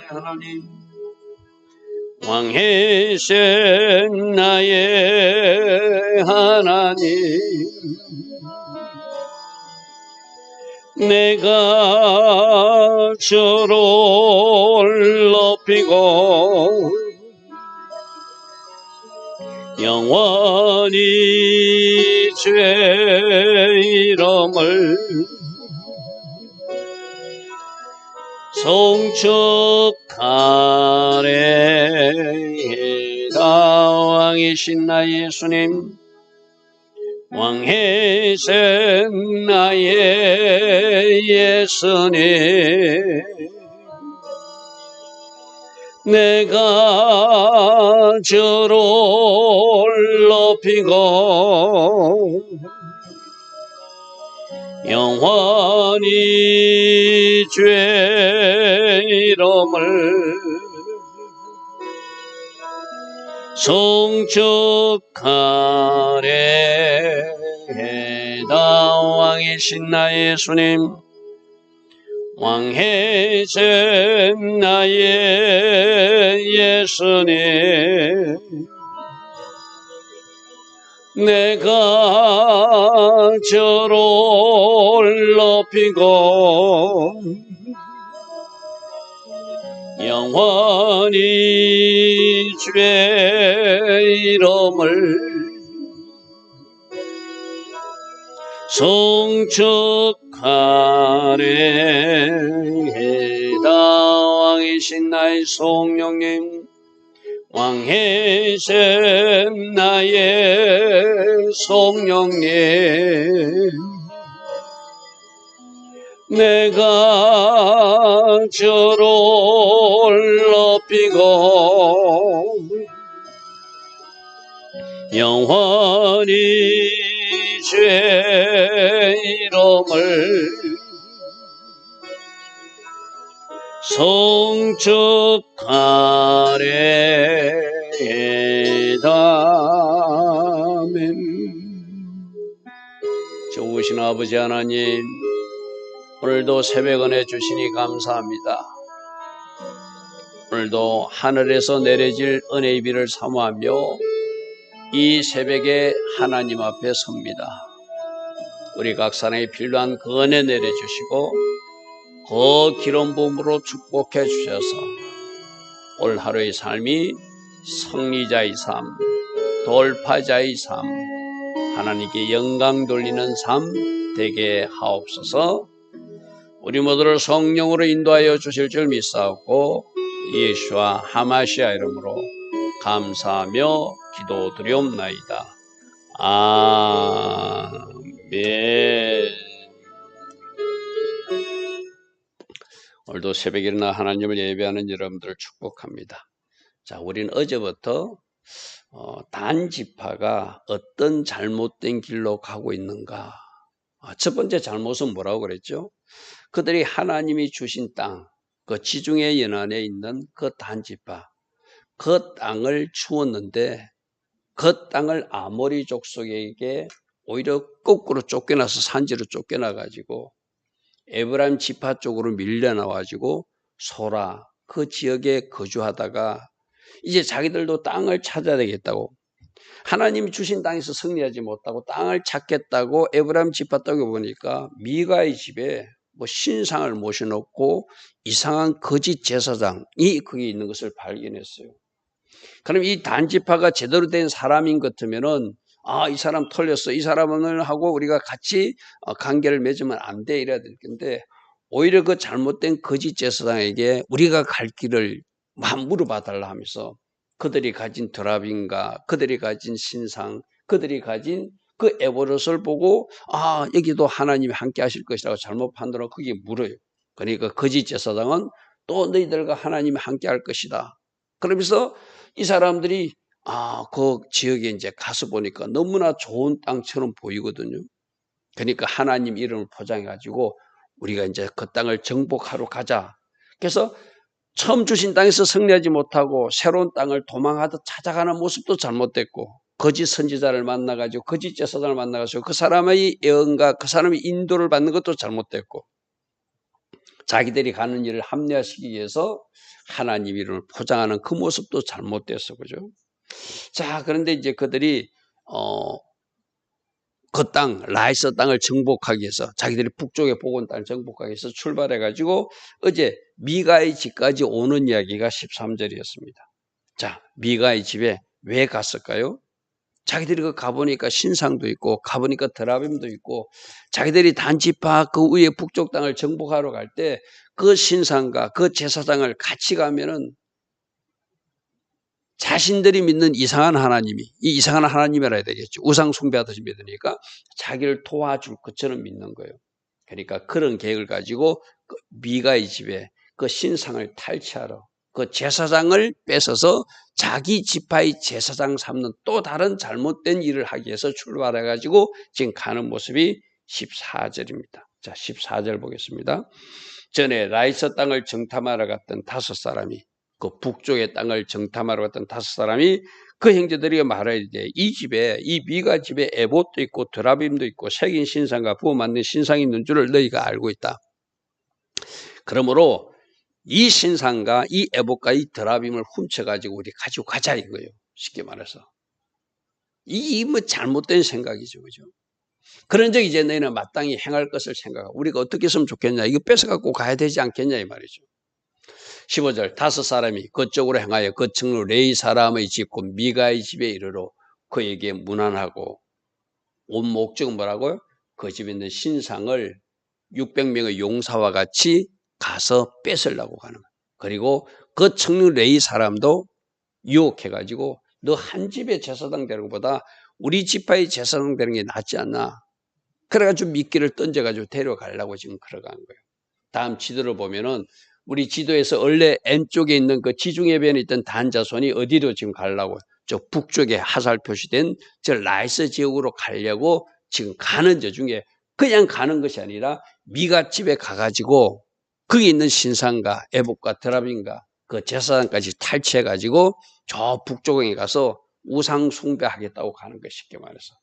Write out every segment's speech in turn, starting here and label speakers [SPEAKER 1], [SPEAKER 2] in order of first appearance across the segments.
[SPEAKER 1] 하나님, 왕이신 나의 하나님, 내가 주를 높이고 영원히 주의 이름을 송축하리이다. 왕이신 나의 예수님, 왕이신 나의 예수님, 내가 주를 높이고 영원히 주의 이름을 송축하리이다. 왕이신 나의 예수님, 왕이신 나의 예수님, 내가 주를 높이고 영원히 주의 이름을 송축하리이다. 왕이신 나의 성령님, 왕이신 나의 성령님, 내가 주를 높이고 영원히 주의 이름을 송축하리이다. 아멘. 좋으신 아버지 하나님, 오늘도 새벽 은혜 주시니 감사합니다. 오늘도 하늘에서 내려질 은혜의 비를 사모하며 이 새벽에 하나님 앞에 섭니다. 우리 각 사람에게 필요한 그 은혜 내려주시고 그 기름 부음으로 축복해 주셔서 올 하루의 삶이 승리자의 삶, 돌파자의 삶, 하나님께 영광 돌리는 삶 되게 하옵소서. 우리 모두를 성령으로 인도하여 주실 줄 믿사옵고 예수와 하마시아 이름으로 감사하며 기도드리옵나이다. 아멘. 오늘도 새벽에 일어나 하나님을 예배하는 여러분들을 축복합니다. 자, 우리는 어제부터 단지파가 어떤 잘못된 길로 가고 있는가. 첫 번째 잘못은 뭐라고 그랬죠? 그들이 하나님이 주신 땅, 그 지중해 연안에 있는 그 단지파, 그 땅을 주었는데 그 땅을 아모리 족속에게 오히려 거꾸로 쫓겨나서 산지로 쫓겨나가지고 에브라임 지파 쪽으로 밀려나와가지고 소라 그 지역에 거주하다가 이제 자기들도 땅을 찾아야 되겠다고, 하나님이 주신 땅에서 승리하지 못하고 땅을 찾겠다고 에브라임 지파 쪽에 보니까 미가의 집에 신상을 모셔놓고 이상한 거짓 제사장이 거기 있는 것을 발견했어요. 그럼 이 단지파가 제대로 된 사람인 것 같으면은 이 사람 털렸어, 이 사람을 하고 우리가 같이 관계를 맺으면 안 돼 이래야 될 건데, 오히려 그 잘못된 거짓 제사장에게 우리가 갈 길을 물어봐 달라 하면서 그들이 가진 드랍인가, 그들이 가진 신상, 그들이 가진 그 에보롯을 보고 여기도 하나님이 함께 하실 것이라고 잘못 판단하고 그게 물어요. 그러니까 거짓 제사장은 또 너희들과 하나님이 함께 할 것이다. 그러면서 이 사람들이 그 지역에 이제 가서 보니까 너무나 좋은 땅처럼 보이거든요. 그러니까 하나님 이름을 포장해가지고 우리가 이제 그 땅을 정복하러 가자. 그래서 처음 주신 땅에서 승리하지 못하고 새로운 땅을 도망하듯 찾아가는 모습도 잘못됐고 거짓 선지자를 만나가지고 거짓 제사장을 만나가지고 그 사람의 예언과 그 사람의 인도를 받는 것도 잘못됐고 자기들이 가는 일을 합리화시키기 위해서 하나님 이름을 포장하는 그 모습도 잘못됐어. 그죠? 자, 그런데 이제 그들이 그 땅, 라이스 땅을 정복하기 위해서 자기들이 북쪽의 복원 땅을 정복하기 위해서 출발해가지고 어제 미가의 집까지 오는 이야기가 13절이었습니다. 자, 미가의 집에 왜 갔을까요? 자기들이 그 가보니까 신상도 있고 가보니까 드라빔도 있고 자기들이 단지파 그 위에 북쪽 땅을 정복하러 갈 때 그 신상과 그 제사장을 같이 가면은 자신들이 믿는 이상한 하나님이 이 이상한 하나님이라 해야 되겠죠. 우상 숭배하듯이 믿으니까 자기를 도와줄 것처럼 믿는 거예요. 그러니까 그런 계획을 가지고 그 미가의 집에 그 신상을 탈취하러 그 제사장을 뺏어서 자기 지파의 제사장 삼는 또 다른 잘못된 일을 하기 위해서 출발해가지고 지금 가는 모습이 14절입니다. 자, 14절 보겠습니다. 전에 라이스 땅을 정탐하러 갔던 5사람이 그 북쪽의 땅을 정탐하러 갔던 5사람이 그 형제들이 말해야 돼. 이 집에 이 미가 집에 에봇도 있고 드라빔도 있고 새긴 신상과 부어 만든 신상이 있는 줄을 너희가 알고 있다. 그러므로 이 신상과 이 에봇과 이 드라빔을 훔쳐가지고 우리 가지고 가자 이거예요. 쉽게 말해서. 이 뭐 잘못된 생각이죠. 그죠? 그런 적 이제 너희는 마땅히 행할 것을 생각하고 우리가 어떻게 했으면 좋겠냐. 이거 뺏어갖고 가야 되지 않겠냐 이 말이죠. 15절 5사람이 그쪽으로 행하여 그 청로 레이 사람의 집 곧 미가의 집에 이르러 그에게 문안하고 온 목적은 뭐라고요? 그 집에 있는 신상을 600명의 용사와 같이 가서 뺏으려고 가는 거예요. 그리고 그 청로 레이 사람도 유혹해가지고 너 한 집에 제사장 되는 것보다 우리 지파의 제사장 되는 게 낫지 않나? 그래가지고 미끼를 던져가지고 데려가려고 지금 걸어간 거예요. 다음 지도를 보면은 우리 지도에서 원래 N쪽에 있는 그 지중해변에 있던 단 자손이 어디로 지금 가려고 저 북쪽에 화살 표시된 저 라이스 지역으로 가려고 지금 가는 저 중에 그냥 가는 것이 아니라 미가 집에 가가지고 거기 있는 신상과 에봇과 드라빔과 그 제사장까지 탈취해가지고 저 북쪽에 가서 우상 숭배하겠다고 가는 것 쉽게 말해서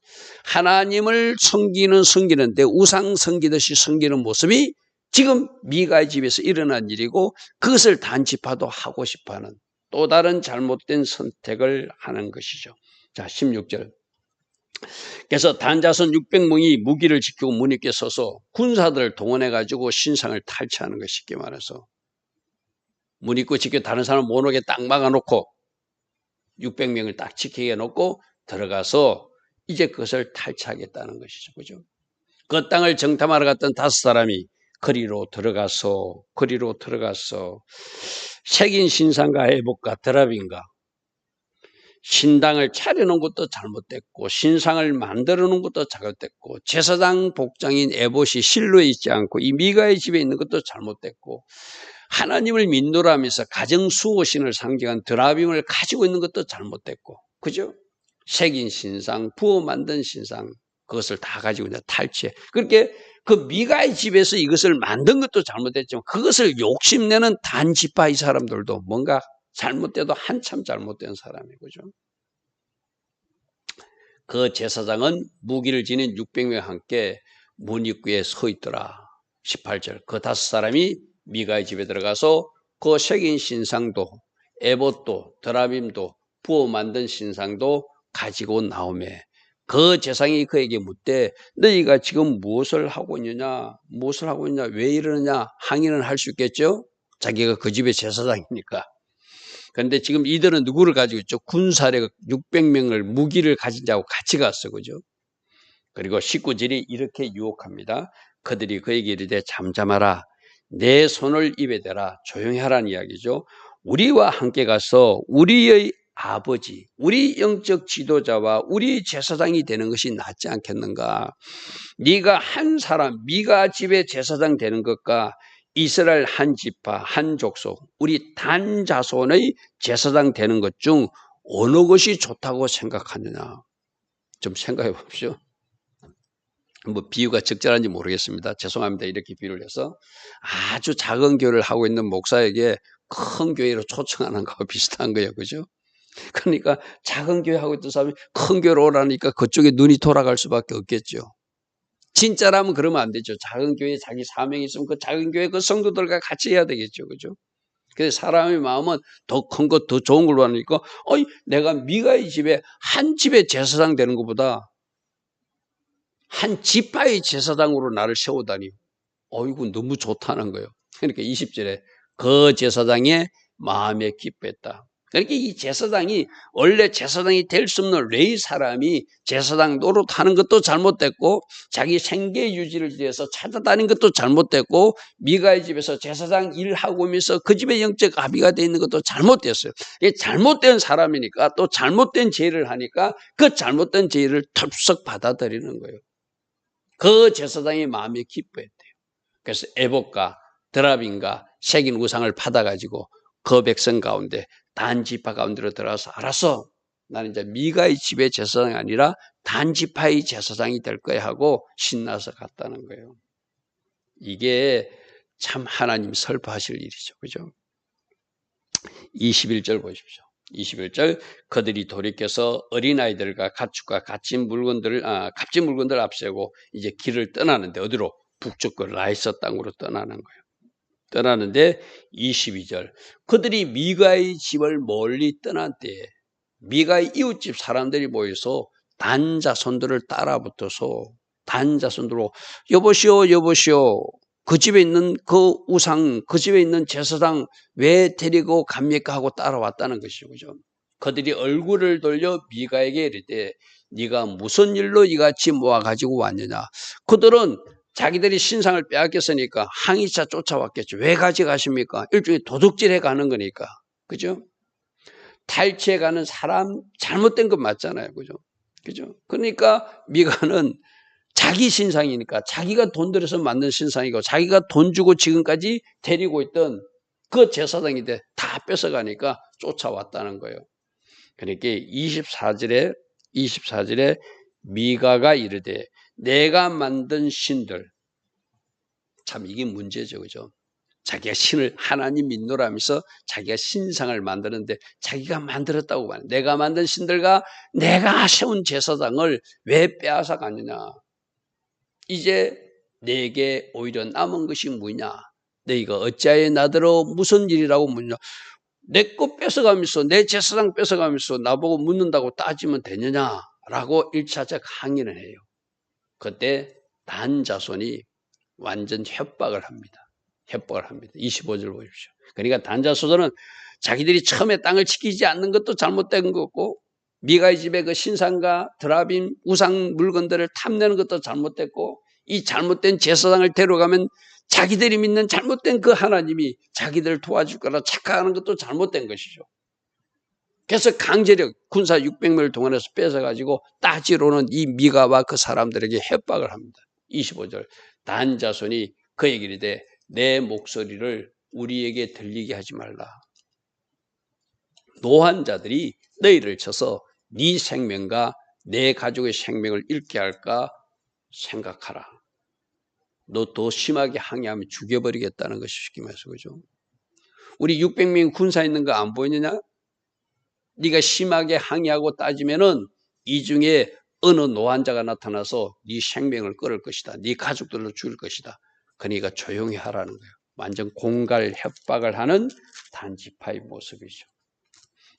[SPEAKER 1] 하나님을 섬기는데 우상 섬기듯이 섬기는 모습이 지금 미가의 집에서 일어난 일이고 그것을 단지파도 하고 싶어하는 또 다른 잘못된 선택을 하는 것이죠. 자, 16절. 그래서 단자손 600명이 무기를 지키고 문입게 서서 군사들을 동원해가지고 신상을 탈취하는 것 쉽게 말해서 문 입고 지켜 다른 사람 못 오게 딱 막아놓고 600명을 딱 지키게 해놓고 들어가서 이제 그것을 탈취하겠다는 것이죠. 그죠? 그 땅을 정탐하러 갔던 5사람이 거리로 들어가서 새긴 신상과 에봇과 드라빔과 신당을 차려놓은 것도 잘못됐고 신상을 만들어 놓은 것도 잘못됐고 제사장 복장인 에봇이 실로에 있지 않고 이 미가의 집에 있는 것도 잘못됐고 하나님을 믿노라면서 가정 수호신을 상징한 드라빔을 가지고 있는 것도 잘못됐고 그죠? 새긴 신상, 부어 만든 신상 그것을 다 가지고 이제 탈취해. 그렇게 그 미가의 집에서 이것을 만든 것도 잘못됐지만 그것을 욕심내는 단지파 이 사람들도 뭔가 잘못돼도 한참 잘못된 사람이죠. 그죠? 그 제사장은 무기를 지닌 600명 함께 문 입구에 서 있더라. 18절. 그 5사람이 미가의 집에 들어가서 그 새긴 신상도 에봇도 드라빔도 부어 만든 신상도 가지고 나오매 그 제사장이 그에게 묻되 너희가 지금 무엇을 하고 있느냐 왜 이러느냐 항의는 할 수 있겠죠. 자기가 그 집의 제사장이니까. 그런데 지금 이들은 누구를 가지고 있죠? 군사력 600명을 무기를 가진 자하고 같이 갔어. 그죠? 그리고 19절이 이렇게 유혹합니다. 그들이 그에게 이르되 잠잠하라. 내 손을 입에 대라. 조용히 하라는 이야기죠. 우리와 함께 가서 우리의 아버지, 우리 영적 지도자와 우리 제사장이 되는 것이 낫지 않겠는가? 네가 한 사람, 미가 집의 제사장 되는 것과 이스라엘 한 지파, 한 족속, 우리 단 자손의 제사장 되는 것 중 어느 것이 좋다고 생각하느냐. 좀 생각해 보십시오. 뭐 비유가 적절한지 모르겠습니다. 죄송합니다. 이렇게 비유를 해서 아주 작은 교회를 하고 있는 목사에게 큰 교회로 초청하는 거하고 비슷한 거예요. 그죠? 그러니까 작은 교회 하고 있던 사람이 큰 교회로 오라니까 그쪽에 눈이 돌아갈 수밖에 없겠죠. 진짜라면 그러면 안 되죠. 작은 교회에 자기 사명이 있으면 그 작은 교회 그 성도들과 같이 해야 되겠죠. 그죠? 그래서 사람의 마음은 더 큰 것, 더 좋은 걸로 하니까 내가 미가의 집에 한 집에 제사장 되는 것보다 한 지파의 제사장으로 나를 세우다니 어이구 너무 좋다는 거예요. 그러니까 20절에 그 제사장의 마음에 기뻐했다. 그러니까 이 제사장이 원래 제사장이 될 수 없는 레위 사람이 제사장 노릇하는 것도 잘못됐고 자기 생계 유지를 위해서 찾아다닌 것도 잘못됐고 미가의 집에서 제사장 일하고 오면서 그 집에 영적 합의가 되어 있는 것도 잘못됐어요. 이게 잘못된 사람이니까 또 잘못된 죄를 하니까 그 잘못된 죄를 털썩 받아들이는 거예요. 그 제사장이 마음에 기뻐했대요. 그래서 에봇과 드라빔과 새긴 우상을 받아가지고 그 백성 가운데 단 지파 가운데로 들어가서 알았어. 나는 이제 미가의 집의 제사장이 아니라 단 지파의 제사장이 될 거야 하고 신나서 갔다는 거예요. 이게 참 하나님 설파하실 일이죠. 그죠? 21절 보십시오. 21절 그들이 돌이켜서 어린아이들과 가축과 값진 물건들을 앞세고 이제 길을 떠나는데 어디로? 북쪽 그 라이서 땅으로 떠나는 거예요. 떠나는데 22절 그들이 미가의 집을 멀리 떠난 때에 미가의 이웃집 사람들이 모여서 단 자손들을 따라붙어서 단 자손들로 여보시오 여보시오 그 집에 있는 그 우상 그 집에 있는 제사장 왜 데리고 갑니까 하고 따라왔다는 것이죠. 그죠? 그들이 얼굴을 돌려 미가에게 이르되 네가 무슨 일로 이같이 모아가지고 왔느냐. 그들은 자기들이 신상을 빼앗겼으니까 항의차 쫓아왔겠죠. 왜 가져가십니까? 일종의 도둑질해 가는 거니까. 그죠? 탈취해 가는 사람 잘못된 건 맞잖아요. 그죠? 그죠? 그러니까 미가는 자기 신상이니까 자기가 돈 들여서 만든 신상이고 자기가 돈 주고 지금까지 데리고 있던 그 제사장인데 다 뺏어가니까 쫓아왔다는 거예요. 그러니까 24절에 미가가 이르되 내가 만든 신들 참 이게 문제죠. 그죠? 자기가 신을 하나님 믿노라면서 자기가 신상을 만드는데 자기가 만들었다고 말해요. 내가 만든 신들과 내가 세운 제사장을 왜 빼앗아 가느냐. 이제 내게 오히려 남은 것이 뭐냐. 너희가 어찌하여 나더러 무슨 일이라고 묻냐. 내 것 뺏어가면서 내 제사장 뺏어가면서 나보고 묻는다고 따지면 되느냐라고 1차적 항의를 해요. 그때 단 자손이 완전 협박을 합니다. 25절 보십시오. 그러니까 단 자손은 자기들이 처음에 땅을 지키지 않는 것도 잘못된 거고 미가의 집에 그 신상과 드라빔 우상 물건들을 탐내는 것도 잘못됐고 이 잘못된 제사장을 데려가면 자기들이 믿는 잘못된 그 하나님이 자기들을 도와줄 거라 착각하는 것도 잘못된 것이죠. 그래서 강제력 군사 600명을 동원해서 뺏어가지고 따지로는 이 미가와 그 사람들에게 협박을 합니다. 25절 단 자손이 그에게 이르되 내 목소리를 우리에게 들리게 하지 말라. 노한 자들이 너희를 쳐서 네 생명과 내 가족의 생명을 잃게 할까 생각하라. 너 더 심하게 항의하면 죽여버리겠다는 것이 쉽게 말해서 그죠? 우리 600명 군사 있는 거 안 보이느냐? 네가 심하게 항의하고 따지면은 이 중에 어느 노환자가 나타나서 네 생명을 끊을 것이다. 네 가족들로 죽일 것이다. 그러니까 조용히 하라는 거예요. 완전 공갈 협박을 하는 단지파의 모습이죠.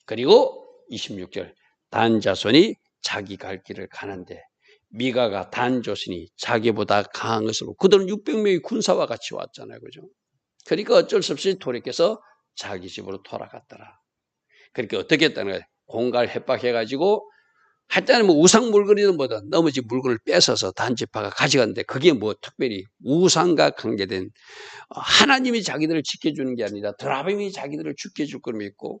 [SPEAKER 1] 그리고 26절 단 자손이 자기 갈 길을 가는데 미가가 단 자손이 자기보다 강한 것으로 그들은 600명의 군사와 같이 왔잖아요. 그죠? 그러니까 어쩔 수 없이 돌이켜서 자기 집으로 돌아갔더라. 그렇게 어떻게 했다는 거예요? 공갈 협박해가지고 할 때는 뭐 우상 물건이든 뭐든 나머지 물건을 뺏어서 단지파가 가져갔는데 그게 뭐 특별히 우상과 관계된 하나님이 자기들을 지켜주는 게 아니라 드라빔이 자기들을 지켜줄 걸 믿고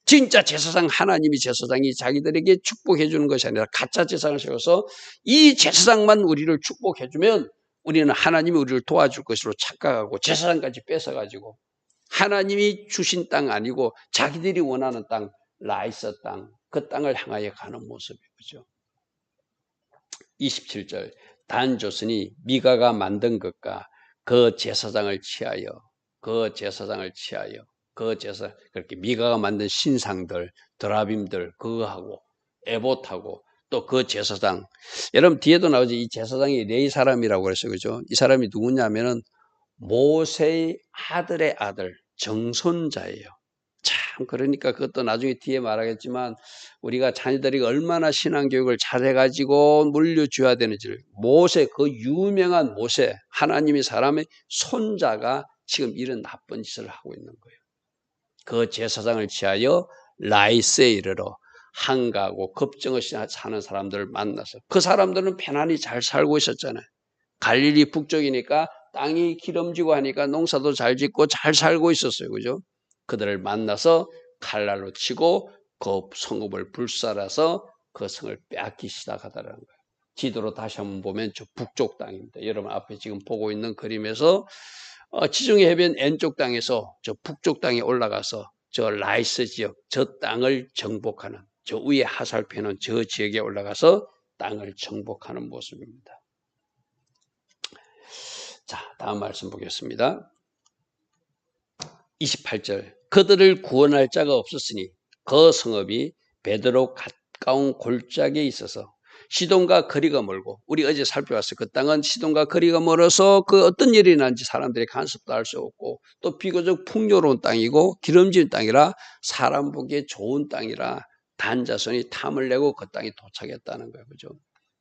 [SPEAKER 1] 진짜 제사장 하나님이 제사장이 자기들에게 축복해 주는 것이 아니라 가짜 제사장을 세워서 이 제사장만 우리를 축복해 주면 우리는 하나님이 우리를 도와줄 것으로 착각하고 제사장까지 뺏어가지고 하나님이 주신 땅 아니고 자기들이 원하는 땅, 라이스 땅, 그 땅을 향하여 가는 모습이죠. 27절 단 조선이 미가가 만든 것과 그 제사장을 취하여 그렇게 미가가 만든 신상들, 드라빔들 그거하고 에봇하고 또 그 제사장, 여러분 뒤에도 나오지. 이 제사장이 네 사람이라고 그랬어요. 그죠? 이 사람이 누구냐면은 모세의 아들의 아들 정손자예요. 참 그러니까 그것도 나중에 뒤에 말하겠지만 우리가 자녀들이 얼마나 신앙교육을 잘해가지고 물려줘야 되는지를, 모세, 그 유명한 모세, 하나님의 사람의 손자가 지금 이런 나쁜 짓을 하고 있는 거예요. 그 제사장을 취하여 라이스에 이르러 한가하고 겁정 없이 사는 사람들을 만나서, 그 사람들은 편안히 잘 살고 있었잖아요. 갈릴리 북쪽이니까 땅이 기름지고 하니까 농사도 잘 짓고 잘 살고 있었어요. 그죠? 그들을 만나서 칼날로 치고 그 성읍을 불살아서 그 성을 빼앗기 시작하더라는 거예요. 지도로 다시 한번 보면 저 북쪽 땅입니다. 여러분 앞에 지금 보고 있는 그림에서 지중해 해변 N쪽 땅에서 저 북쪽 땅에 올라가서 저 라이스 지역, 저 땅을 정복하는, 저 위에 하살표는 저 지역에 올라가서 땅을 정복하는 모습입니다. 자, 다음 말씀 보겠습니다. 28절 그들을 구원할 자가 없었으니 그 성읍이 베드로 가까운 골짜기에 있어서 시돈과 거리가 멀고, 우리 어제 살펴봤어요. 그 땅은 시돈과 거리가 멀어서 그 어떤 일이 난지 사람들이 간섭도 할 수 없고, 또 비교적 풍요로운 땅이고 기름진 땅이라 사람 보기에 좋은 땅이라 단 자손이 탐을 내고 그 땅에 도착했다는 거예요. 그죠?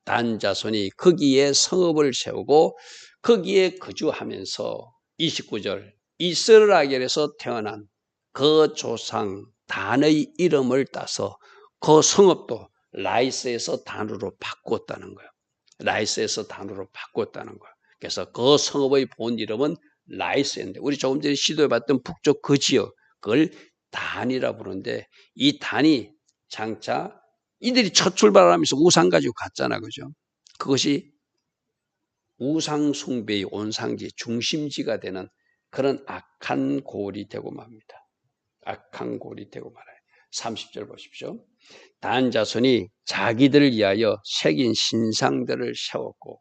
[SPEAKER 1] 단 자손이 거기에 성읍을 세우고 거기에 거주하면서 29절 이스라엘에서 태어난 그 조상 단의 이름을 따서 그 성읍도 라이스에서 단으로 바꿨다는 거예요. 라이스에서 단으로 바꿨다는 거예요. 그래서 그 성읍의 본 이름은 라이스인데, 우리 조금 전에 시도해봤던 북쪽 그 지역, 그걸 단이라 부르는데, 이 단이 장차 이들이 첫 출발하면서 우상 가지고 갔잖아. 그죠? 그것이 우상 숭배의 온상지, 중심지가 되는 그런 악한 골이 되고 맙니다. 악한 골이 되고 말아요. 30절 보십시오. 단 자손이 자기들을 위하여 새긴 신상들을 세웠고,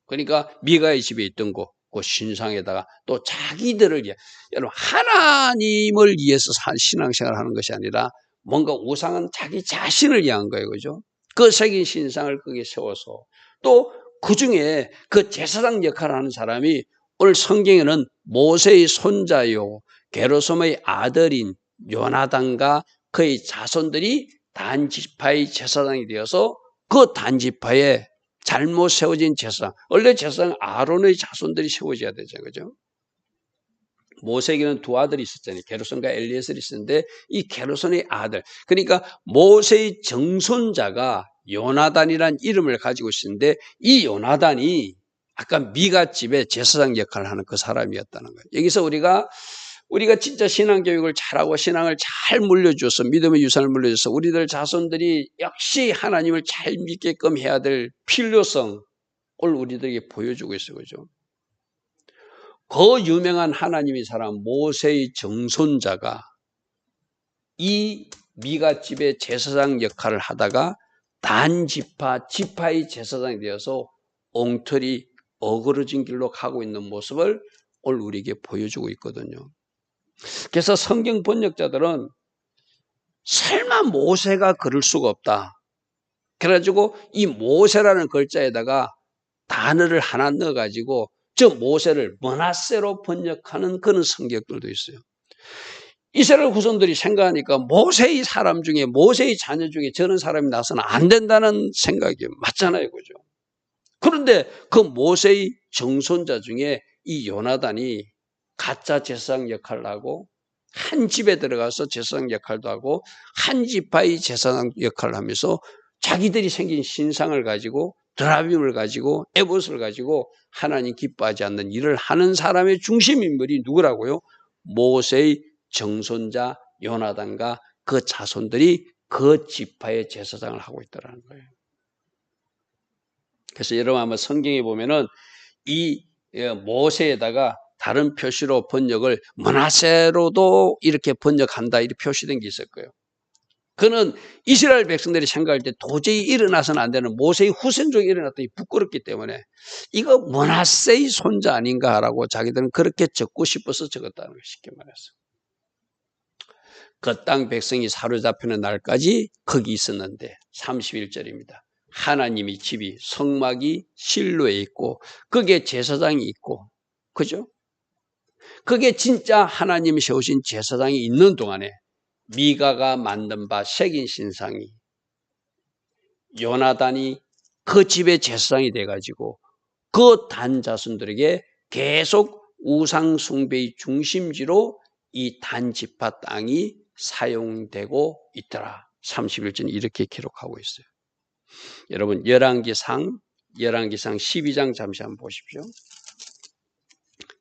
[SPEAKER 1] 그러니까 미가의 집에 있던 그 신상에다가 또 자기들을 위해, 여러분 하나님을 위해서 신앙생활을 하는 것이 아니라 뭔가 우상은 자기 자신을 위한 거예요. 그죠? 그 새긴 신상을 거기에 세워서, 또 그 중에 그 제사장 역할을 하는 사람이 오늘 성경에는 모세의 손자요 게르솜의 아들인 요나단과 그의 자손들이 단지파의 제사장이 되어서 그 단지파에 잘못 세워진 제사장, 원래 제사장 아론의 자손들이 세워져야 되죠. 그죠? 모세에게는 두 아들이 있었잖아요. 게르손과 엘리에셀이 있었는데 이 게르손의 아들, 그러니까 모세의 정손자가 요나단이라는 이름을 가지고 있었는데, 이 요나단이 아까 미가 집에 제사장 역할을 하는 그 사람이었다는 거예요. 여기서 우리가 진짜 신앙교육을 잘하고 신앙을 잘 물려줘서, 믿음의 유산을 물려줘서 우리들 자손들이 역시 하나님을 잘 믿게끔 해야 될 필요성을 우리들에게 보여주고 있어요. 그죠? 그 유명한 하나님의 사람 모세의 정손자가 이 미가 집의 제사장 역할을 하다가 지파의 제사장이 되어서 엉터리 어그러진 길로 가고 있는 모습을 오늘 우리에게 보여주고 있거든요. 그래서 성경 번역자들은 설마 모세가 그럴 수가 없다, 그래가지고 이 모세라는 글자에다가 단어를 하나 넣어가지고 저 모세를 므낫세로 번역하는 그런 성격들도 있어요. 이스라엘 후손들이 생각하니까 모세의 사람 중에, 모세의 자녀 중에 저런 사람이 나서는 안 된다는 생각이 맞잖아요. 그죠? 그런데 그 모세의 정손자 중에 이 요나단이 가짜 제사장 역할을 하고, 한 집에 들어가서 제사장 역할도 하고, 한 지파의 제사장 역할을 하면서 자기들이 생긴 신상을 가지고, 드라빔을 가지고, 에봇을 가지고 하나님 기뻐하지 않는 일을 하는 사람의 중심 인물이 누구라고요? 모세의 정손자 요나단과 그 자손들이 그 지파의 제사장을 하고 있더라는 거예요. 그래서 여러분 아마 성경에 보면은 이 모세에다가 다른 표시로 번역을 므낫세로도 이렇게 번역한다 이렇게 표시된 게 있을 거예요. 그는 이스라엘 백성들이 생각할 때 도저히 일어나서는 안 되는 모세의 후손 중에 일어났더니 부끄럽기 때문에 이거 므낫세의 손자 아닌가라고 자기들은 그렇게 적고 싶어서 적었다는 걸 쉽게 말해서. 그 땅 백성이 사로잡히는 날까지 거기 있었는데 31절입니다. 하나님이 집이 성막이 실로에 있고 거기에 제사장이 있고 그죠? 그게 진짜 하나님이 세우신 제사장이 있는 동안에 미가가 만든 바 새긴 신상이 요나단이 그 집의 제사장이 돼가지고 그 단 자손들에게 계속 우상 숭배의 중심지로 이 단지파 땅이 사용되고 있더라. 31절은 이렇게 기록하고 있어요. 여러분 열왕기상 12장 잠시 한번 보십시오.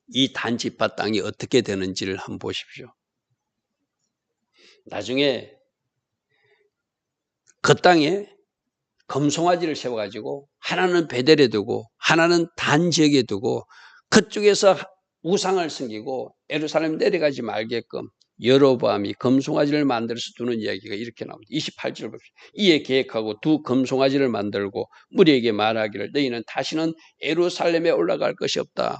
[SPEAKER 1] 이 단지파 땅이 어떻게 되는지를 한번 보십시오. 나중에 그 땅에 금송아지를 세워가지고 하나는 베델에 두고 하나는 단 지역에 두고 그쪽에서 우상을 섬기고 예루살렘 내려가지 말게끔 여로보암이 금송아지를 만들어서 두는 이야기가 이렇게 나옵니다. 28절 봅시다. 이에 계획하고 두 금송아지를 만들고 무리에게 말하기를 너희는 다시는 예루살렘에 올라갈 것이 없다.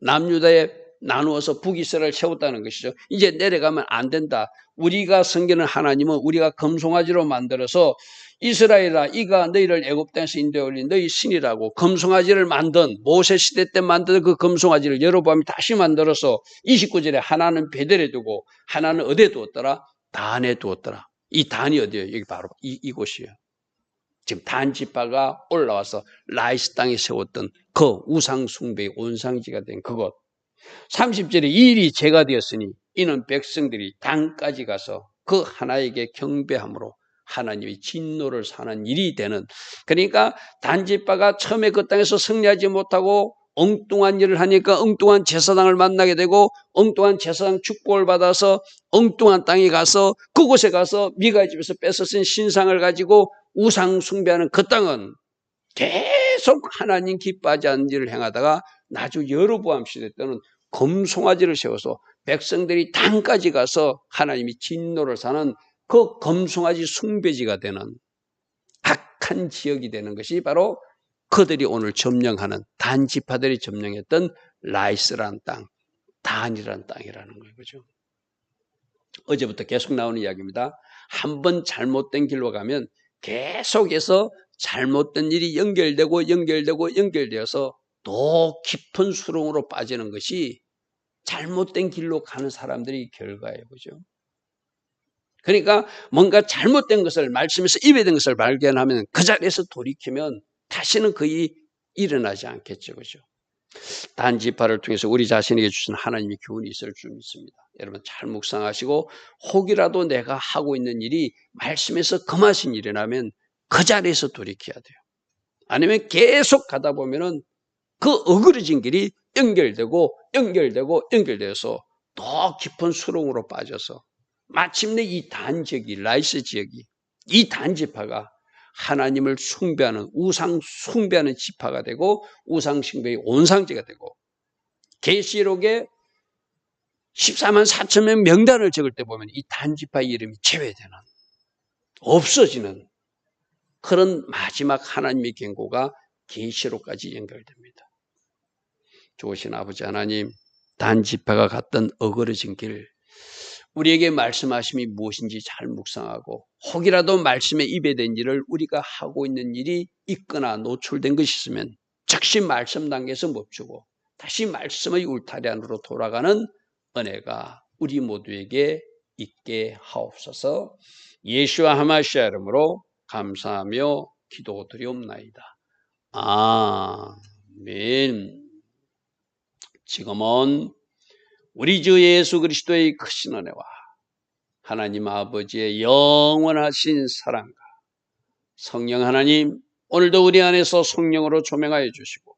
[SPEAKER 1] 남유다에 나누어서 북이스라엘을 세웠다는 것이죠. 이제 내려가면 안 된다. 우리가 섬기는 하나님은 우리가 금송아지로 만들어서 이스라엘아 이가 너희를 애굽 땅에서 인도해 올린 너희 신이라고 금송아지를 만든 모세 시대 때 만든 그 금송아지를 여로보암이 다시 만들어서 29절에 하나는 베델에 두고 하나는 어디에 두었더라? 단에 두었더라. 이 단이 어디예요? 여기 바로 이곳이에요. 지금 단 지파가 올라와서 라이스 땅에 세웠던 그 우상 숭배의 온상지가 된 그곳. 30절에 이 일이 죄가 되었으니 이는 백성들이 단까지 가서 그 하나에게 경배함으로 하나님이 진노를 사는 일이 되는. 그러니까 단지파가 처음에 그 땅에서 승리하지 못하고 엉뚱한 일을 하니까 엉뚱한 제사장을 만나게 되고 엉뚱한 제사장 축복을 받아서 엉뚱한 땅에 가서 그곳에 가서 미가의 집에서 뺏어쓴 신상을 가지고 우상 숭배하는 그 땅은 계속 하나님 기뻐하지 않는 일을 행하다가 나중 여로보암 시대 때는 금송아지를 세워서 백성들이 단까지 가서 하나님이 진노를 사는 그 금송아지 숭배지가 되는 악한 지역이 되는 것이 바로 그들이 오늘 점령하는 단 지파들이 점령했던 라이스라는 땅, 단이라는 땅이라는 거예요. 그죠? 어제부터 계속 나오는 이야기입니다. 한번 잘못된 길로 가면 계속해서 잘못된 일이 연결되어서 더 깊은 수렁으로 빠지는 것이 잘못된 길로 가는 사람들이 결과예요. 그죠? 그러니까 뭔가 잘못된 것을 말씀에서 입에 든 것을 발견하면 그 자리에서 돌이키면 다시는 거의 일어나지 않겠죠. 그죠? 단지파를 통해서 우리 자신에게 주신 하나님의 교훈이 있을 줄 믿습니다. 여러분 잘 묵상하시고 혹이라도 내가 하고 있는 일이 말씀에서 금하신 일이라면 그 자리에서 돌이켜야 돼요. 아니면 계속 가다 보면은 그 어그러진 길이 연결되어서 더 깊은 수렁으로 빠져서 마침내 이 단지역이 라이스 지역이 이 단지파가 하나님을 숭배하는 우상 숭배하는 지파가 되고 우상 숭배의 온상지가 되고 계시록에 14만 4천 명 명단을 적을 때 보면 이 단지파의 이름이 제외되는 없어지는 그런 마지막 하나님의 경고가 계시록까지 연결됩니다. 좋으신 아버지 하나님, 단지파가 갔던 어그러진 길 우리에게 말씀하심이 무엇인지 잘 묵상하고 혹이라도 말씀에 입에 댄 일을 우리가 하고 있는 일이 있거나 노출된 것이 있으면 즉시 말씀 단계에서 멈추고 다시 말씀의 울타리 안으로 돌아가는 은혜가 우리 모두에게 있게 하옵소서. 예수와 하마시아 이름으로 감사하며 기도드리옵나이다. 아멘. 지금은 우리 주 예수 그리스도의 크신 은혜와 하나님 아버지의 영원하신 사랑과 성령 하나님 오늘도 우리 안에서 성령으로 조명하여 주시고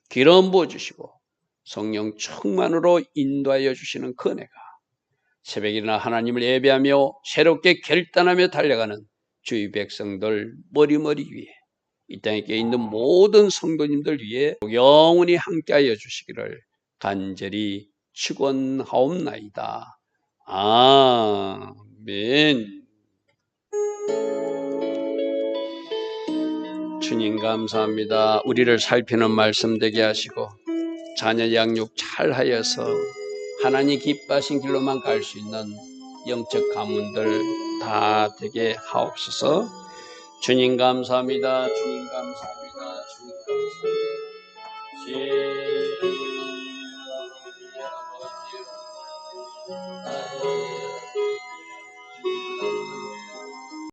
[SPEAKER 1] 기름 부어주시고 성령 충만으로 인도하여 주시는 그 은혜가 새벽에 일어나 하나님을 예배하며 새롭게 결단하며 달려가는 주의 백성들 머리머리 위에 이 땅에 있는 모든 성도님들 위해 영원히 함께하여 주시기를 간절히 축원하옵나이다. 아멘. 주님 감사합니다. 우리를 살피는 말씀 되게 하시고 자녀 양육 잘하여서 하나님 기뻐하신 길로만 갈 수 있는 영적 가문들 다 되게 하옵소서. 주님 감사합니다. 주님 감사합니다. 주님 감사합니다.